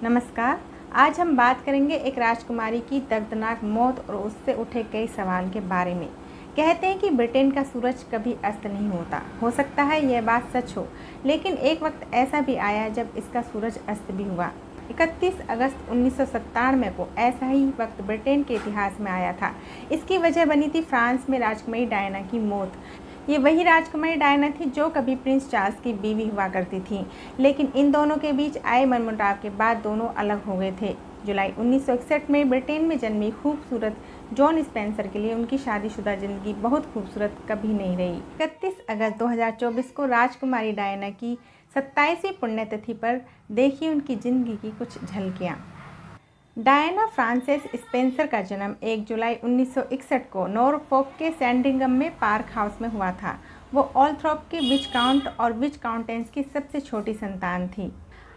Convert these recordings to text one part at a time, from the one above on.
नमस्कार। आज हम बात करेंगे एक राजकुमारी की दर्दनाक मौत और उससे उठे कई सवाल के बारे में। कहते हैं कि ब्रिटेन का सूरज कभी अस्त नहीं होता। हो सकता है यह बात सच हो, लेकिन एक वक्त ऐसा भी आया जब इसका सूरज अस्त भी हुआ। 31 अगस्त 1997 को ऐसा ही वक्त ब्रिटेन के इतिहास में आया था। इसकी वजह बनी थी फ्रांस में राजकुमारी डायना की मौत। ये वही राजकुमारी डायना थी जो कभी प्रिंस चार्ल्स की बीवी हुआ करती थी, लेकिन इन दोनों के बीच आए मनमुटाव के बाद दोनों अलग हो गए थे। जुलाई 1961 में ब्रिटेन में जन्मी खूबसूरत जॉन स्पेंसर के लिए उनकी शादीशुदा जिंदगी बहुत खूबसूरत कभी नहीं रही। 31 अगस्त 2024 को राजकुमारी डायना की 27वीं पुण्यतिथि पर देखिए उनकी जिंदगी की कुछ झलकियाँ। डायना फ्रांसेस स्पेंसर का जन्म 1 जुलाई 1961 को नॉरफोक के सैंडिंगम में पार्क हाउस में हुआ था। वो ऑलथ्रॉप के विस्काउंट और विस्काउंटेंस की सबसे छोटी संतान थी।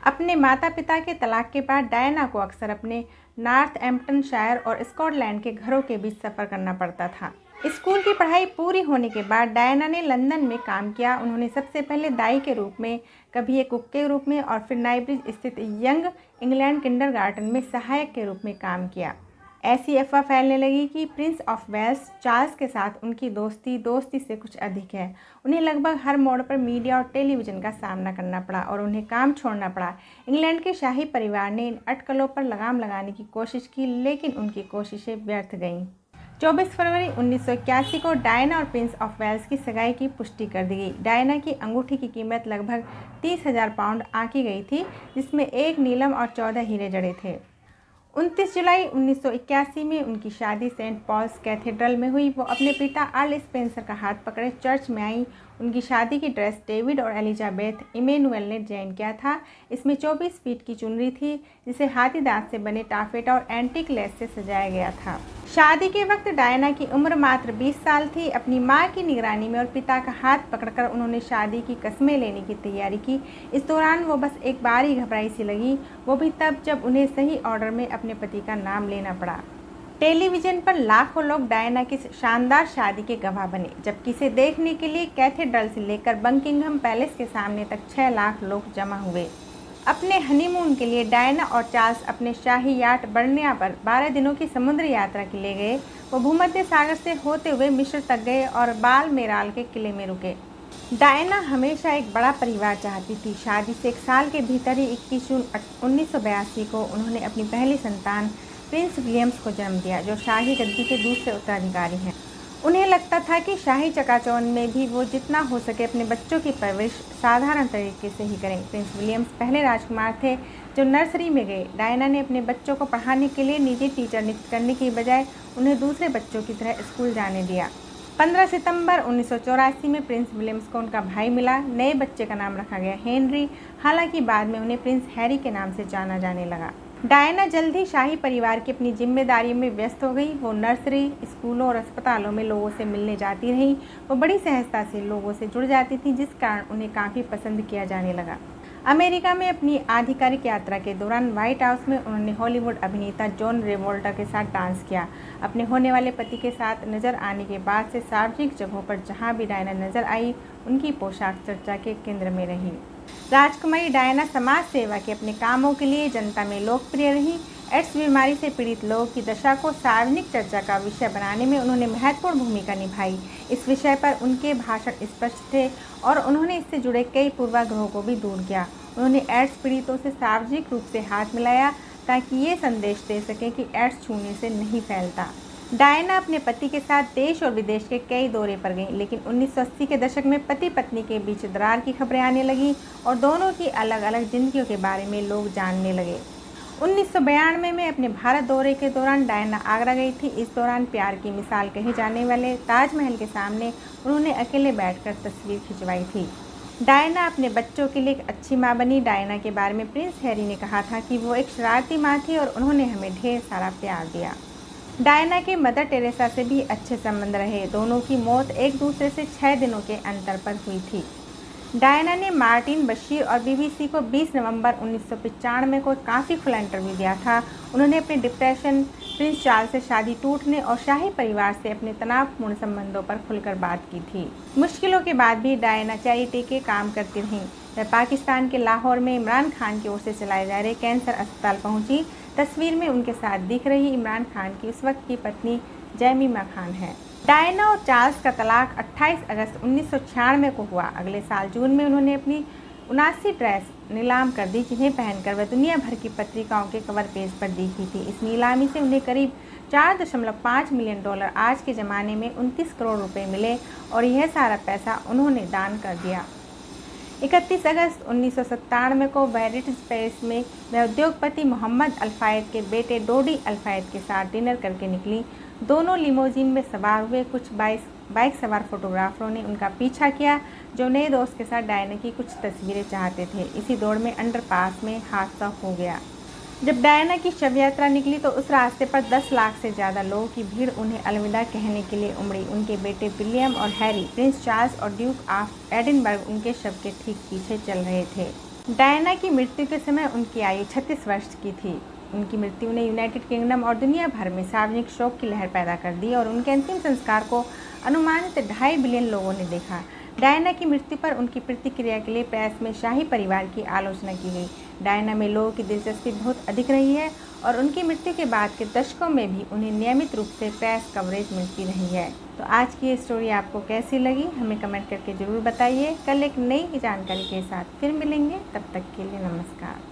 अपने माता पिता के तलाक के बाद डायना को अक्सर अपने नॉर्थएम्प्टनशायर और स्कॉटलैंड के घरों के बीच सफ़र करना पड़ता था। स्कूल की पढ़ाई पूरी होने के बाद डायना ने लंदन में काम किया। उन्होंने सबसे पहले दाई के रूप में, कभी एक कुक के रूप में और फिर नाइब्रिज स्थित यंग इंग्लैंड किंडरगार्टन में सहायक के रूप में काम किया। ऐसी अफवाह फैलने लगी कि प्रिंस ऑफ वेल्स चार्ल्स के साथ उनकी दोस्ती से कुछ अधिक है। उन्हें लगभग हर मोड़ पर मीडिया और टेलीविज़न का सामना करना पड़ा और उन्हें काम छोड़ना पड़ा। इंग्लैंड के शाही परिवार ने इन अटकलों पर लगाम लगाने की कोशिश की, लेकिन उनकी कोशिशें व्यर्थ गईं। 24 फरवरी 1981 को डायना और प्रिंस ऑफ वेल्स की सगाई की पुष्टि कर दी गई। डायना की अंगूठी की कीमत लगभग 30,000 पाउंड आंकी गई थी, जिसमें 1 नीलम और 14 हीरे जड़े थे। 29 जुलाई 1981 में उनकी शादी सेंट पॉल्स कैथेड्रल में हुई। वो अपने पिता अर्ल स्पेंसर का हाथ पकड़े चर्च में आई। उनकी शादी की ड्रेस डेविड और एलिजाबेथ इमेनुअल ने डिजाइन किया था। इसमें 24 फीट की चुनरी थी, जिसे हाथी दांत से बने टाफेटा और एंटीक लेस से सजाया गया था। शादी के वक्त डायना की उम्र मात्र 20 साल थी। अपनी मां की निगरानी में और पिता का हाथ पकड़कर उन्होंने शादी की कस्में लेने की तैयारी की। इस दौरान वो बस एक बार ही घबराई सी लगी, वो भी तब जब उन्हें सही ऑर्डर में अपने पति का नाम लेना पड़ा। टेलीविज़न पर लाखों लोग डायना की शानदार शादी के गवाह बने, जबकि इसे देखने के लिए कैथेड्रल से लेकर बकिंघम पैलेस के सामने तक 6 लाख लोग जमा हुए। अपने हनीमून के लिए डायना और चार्ल्स अपने शाही याट बर्निया पर 12 दिनों की समुद्र यात्रा के लिए गए। वो भूमध्य सागर से होते हुए मिस्र तक गए और बालमेराल के किले में रुके। डायना हमेशा एक बड़ा परिवार चाहती थी। शादी से 1 साल के भीतर ही 21 जून 1982 को उन्होंने अपनी पहली संतान प्रिंस विलियम्स को जन्म दिया, जो शाही गद्दी के दूसरे उत्तराधिकारी हैं। उन्हें लगता था कि शाही चकाचौंध में भी वो जितना हो सके अपने बच्चों की परवरिश साधारण तरीके से ही करें। प्रिंस विलियम्स पहले राजकुमार थे जो नर्सरी में गए। डायना ने अपने बच्चों को पढ़ाने के लिए निजी टीचर नियुक्त करने की बजाय उन्हें दूसरे बच्चों की तरह स्कूल जाने दिया। 15 सितंबर 1984 में प्रिंस विलियम्स को उनका भाई मिला। नए बच्चे का नाम रखा गया हेनरी। हालांकि बाद में उन्हें प्रिंस हैरी के नाम से जाना जाने लगा। डायना जल्द ही शाही परिवार की अपनी जिम्मेदारियों में व्यस्त हो गई। वो नर्सरी, स्कूलों और अस्पतालों में लोगों से मिलने जाती रहीं। वो बड़ी सहजता से लोगों से जुड़ जाती थी, जिस कारण उन्हें काफ़ी पसंद किया जाने लगा। अमेरिका में अपनी आधिकारिक यात्रा के दौरान व्हाइट हाउस में उन्होंने हॉलीवुड अभिनेता जॉन ट्रेवोल्टा के साथ डांस किया। अपने होने वाले पति के साथ नजर आने के बाद से सार्वजनिक जगहों पर जहां भी डायना नजर आई, उनकी पोशाक चर्चा के केंद्र में रही। राजकुमारी डायना समाज सेवा के अपने कामों के लिए जनता में लोकप्रिय रही। एड्स बीमारी से पीड़ित लोगों की दशा को सार्वजनिक चर्चा का विषय बनाने में उन्होंने महत्वपूर्ण भूमिका निभाई। इस विषय पर उनके भाषण स्पष्ट थे और उन्होंने इससे जुड़े कई पूर्वाग्रहों को भी दूर किया। उन्होंने एड्स पीड़ितों से सार्वजनिक रूप से हाथ मिलाया ताकि ये संदेश दे सकें कि एड्स छूने से नहीं फैलता। डायना अपने पति के साथ देश और विदेश के कई दौरे पर गईं, लेकिन 1980 के दशक में पति पत्नी के बीच दरार की खबरें आने लगीं और दोनों की अलग अलग जिंदगियों के बारे में लोग जानने लगे। 1992 में अपने भारत दौरे के दौरान डायना आगरा गई थी। इस दौरान प्यार की मिसाल कहे जाने वाले ताजमहल के सामने उन्होंने अकेले बैठकर तस्वीर खिंचवाई थी। डायना अपने बच्चों के लिए एक अच्छी माँ बनी। डायना के बारे में प्रिंस हैरी ने कहा था कि वो एक शरारती माँ थी और उन्होंने हमें ढेर सारा प्यार दिया। डायना के मदर टेरेसा से भी अच्छे संबंध रहे। दोनों की मौत एक दूसरे से 6 दिनों के अंतर पर हुई थी। डायना ने मार्टिन बशीर और बीबीसी को 20 नवंबर 1995 को काफ़ी खुला इंटरव्यू दिया था। उन्होंने अपने डिप्रेशन, प्रिंस चार्ल्स से शादी टूटने और शाही परिवार से अपने तनावपूर्ण संबंधों पर खुलकर बात की थी। मुश्किलों के बाद भी डायना चैरिटी के काम करती रहीं। वह पाकिस्तान के लाहौर में इमरान खान की ओर से चलाए जा रहे कैंसर अस्पताल पहुंची। तस्वीर में उनके साथ दिख रही इमरान खान की उस वक्त की पत्नी जैमिमा खान है। डायना और चार्ल्स का तलाक 28 अगस्त 1996 को हुआ। अगले साल जून में उन्होंने अपनी 79 ड्रेस नीलाम कर दी, जिन्हें पहनकर वह दुनिया भर की पत्रिकाओं के कवर पेज पर दिखी थी। इस नीलामी से उन्हें करीब $4.5 मिलियन आज के ज़माने में 29 करोड़ रुपए मिले और यह सारा पैसा उन्होंने दान कर दिया। 31 अगस्त 1997 को बैरिट्स पेरिस में वह उद्योगपति मोहम्मद अल-फायद के बेटे डोडी अल-फायद के साथ डिनर करके निकली। दोनों लिमोजिन में सवार हुए। कुछ बाइक सवार फोटोग्राफरों ने उनका पीछा किया, जो नए दोस्त के साथ डायना की कुछ तस्वीरें चाहते थे। इसी दौड़ में अंडरपास में हादसा हो गया। जब डायना की शव यात्रा निकली तो उस रास्ते पर 10 लाख से ज़्यादा लोगों की भीड़ उन्हें अलविदा कहने के लिए उमड़ी। उनके बेटे विलियम और हैरी, प्रिंस चार्ल्स और ड्यूक ऑफ एडिनबर्ग उनके शव के ठीक पीछे चल रहे थे। डायना की मृत्यु के समय उनकी आयु 36 वर्ष की थी। उनकी मृत्यु ने यूनाइटेड किंगडम और दुनिया भर में सार्वजनिक शोक की लहर पैदा कर दी और उनके अंतिम संस्कार को अनुमानित 2.5 बिलियन लोगों ने देखा। डायना की मृत्यु पर उनकी प्रतिक्रिया के लिए प्रेस में शाही परिवार की आलोचना की गई। डायना में लोगों की दिलचस्पी बहुत अधिक रही है और उनकी मृत्यु के बाद के दशकों में भी उन्हें नियमित रूप से प्रेस कवरेज मिलती रही है। तो आज की ये स्टोरी आपको कैसी लगी, हमें कमेंट करके ज़रूर बताइए। कल एक नई जानकारी के साथ फिर मिलेंगे, तब तक के लिए नमस्कार।